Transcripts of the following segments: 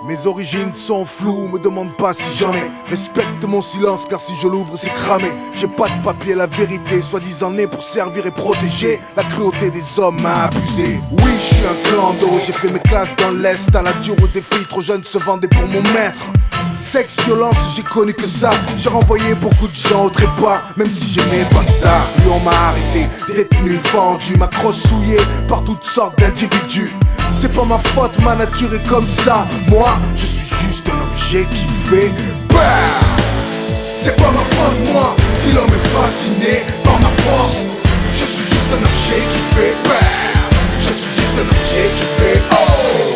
Mes origines sont floues, me demande pas si j'en ai. Respecte mon silence car si je l'ouvre c'est cramé. J'ai pas de papier, la vérité soi-disant né pour servir et protéger. La cruauté des hommes m'a abusé. Oui je suis un clando, j'ai fait mes classes dans l'Est. À la dure où des filles trop jeunes se vendaient pour mon maître. Sexe, violence, j'ai connu que ça. J'ai renvoyé beaucoup de gens au trépas, même si j'aimais pas ça. Puis on m'a arrêté, détenu, vendu, ma crosse souillée par toutes sortes d'individus. C'est pas ma faute, ma nature est comme ça. Moi, je suis juste un objet qui fait BAM. C'est pas ma faute, moi, si l'homme est fasciné par ma force. Je suis juste un objet qui fait BAM. Je suis juste un objet qui fait oh.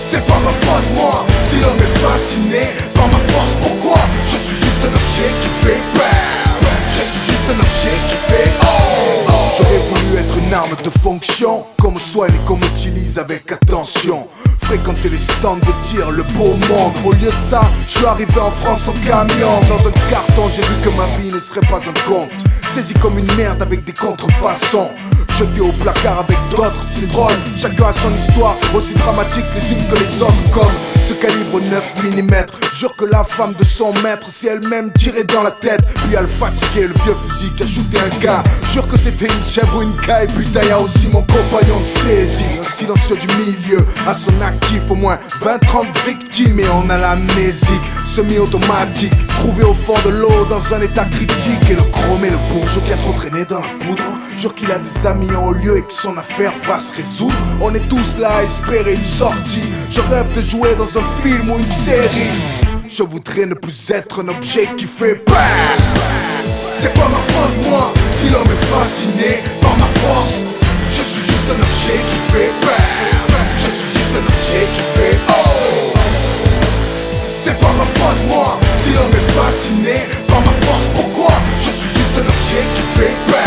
C'est pas ma faute, moi, si l'homme est fasciné par ma force. Pourquoi? Je suis juste un objet qui fait BAM. Je suis juste un objet qui fait oh. J'aurais voulu être une arme de fonction, qu'on me soigne et qu'on m'utilise avec attention. Fréquenter les stands de tir, le beau monde. Au lieu de ça, je suis arrivé en France en camion. Dans un carton, j'ai vu que ma vie ne serait pas un conte. Saisi comme une merde avec des contrefaçons. Jeté au placard avec d'autres, c'est drôle. Chacun a son histoire, aussi dramatique les unes que les autres. Comme ce calibre 9 mm. Jure que la femme de son maître, si elle-même tirait dans la tête. Puis elle fatiguait le vieux fusil qui a shooté un gars. Jure que c'était une chèvre ou une caille. Putain y'a aussi mon compagnon de saisie. Un silencieux du milieu, à son actif au moins 20-30 victimes. Et on a l'amnésique, semi-automatique. Trouvé au fond de l'eau dans un état critique. Et le chromé, le bourgeot qui a trop traîné dans la poudre. Jure qu'il a des amis en haut lieu et que son affaire va se résoudre. On est tous là à espérer une sortie. Je rêve de jouer dans un film ou une série. Je voudrais ne plus être un objet qui fait BAM. C'est pas ma faute, moi, si l'homme est fasciné par ma force. Je suis juste un objet qui fait BAM. Je suis juste un objet qui fait oh. C'est pas ma faute, moi, si l'homme est fasciné par ma force. Pourquoi? Je suis juste un objet qui fait BAM.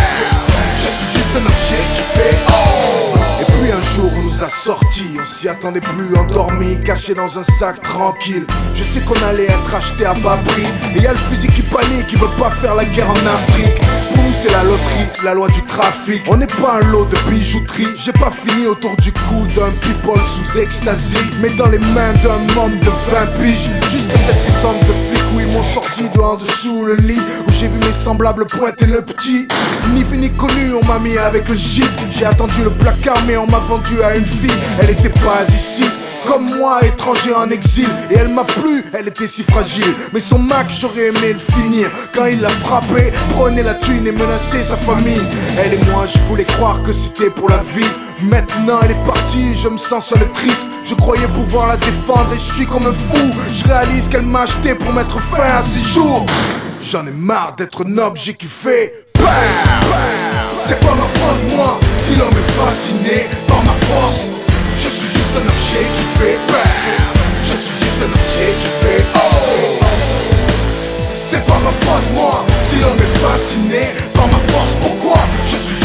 Je suis juste un objet qui fait oh. Et puis un jour on nous a sortis, on s'y attendait plus, endormis, cachés dans un sac tranquille. Je sais qu'on allait être acheté à bas prix. Et y'a le fusil qui panique, qui veut pas faire la guerre en Afrique. Pour nous c'est la loterie, la loi du trafic. On n'est pas un lot de bijouterie. J'ai pas fini autour du cou d'un people sous ecstasy, mais dans les mains d'un homme de 20 piges. Jusqu'à cette descente de flics où ils m'ont sorti de en dessous le lit, où j'ai vu mes semblables pointer le petit. Ni vu ni connu, on m'a mis avec le shit. J'ai attendu le placard mais on m'a vendu à une fille. Elle était pas d'ici, comme moi, étranger en exil. Et elle m'a plu, elle était si fragile. Mais son Mac, j'aurais aimé le finir. Quand il l'a frappé, prenait la thune et menaçait sa famille. Elle et moi, je voulais croire que c'était pour la vie. Maintenant elle est partie, je me sens seul et triste. Je croyais pouvoir la défendre et je suis comme un fou. Je réalise qu'elle m'a acheté pour mettre fin à ses jours. J'en ai marre d'être un objet qui fait BAM. C'est pas ma faute, moi, si l'homme est fasciné par ma force. Je suis juste un objet qui fait BAM. Je suis juste un objet qui fait oh. C'est pas ma faute, moi, si l'homme est fasciné par ma force. Pourquoi? Je suis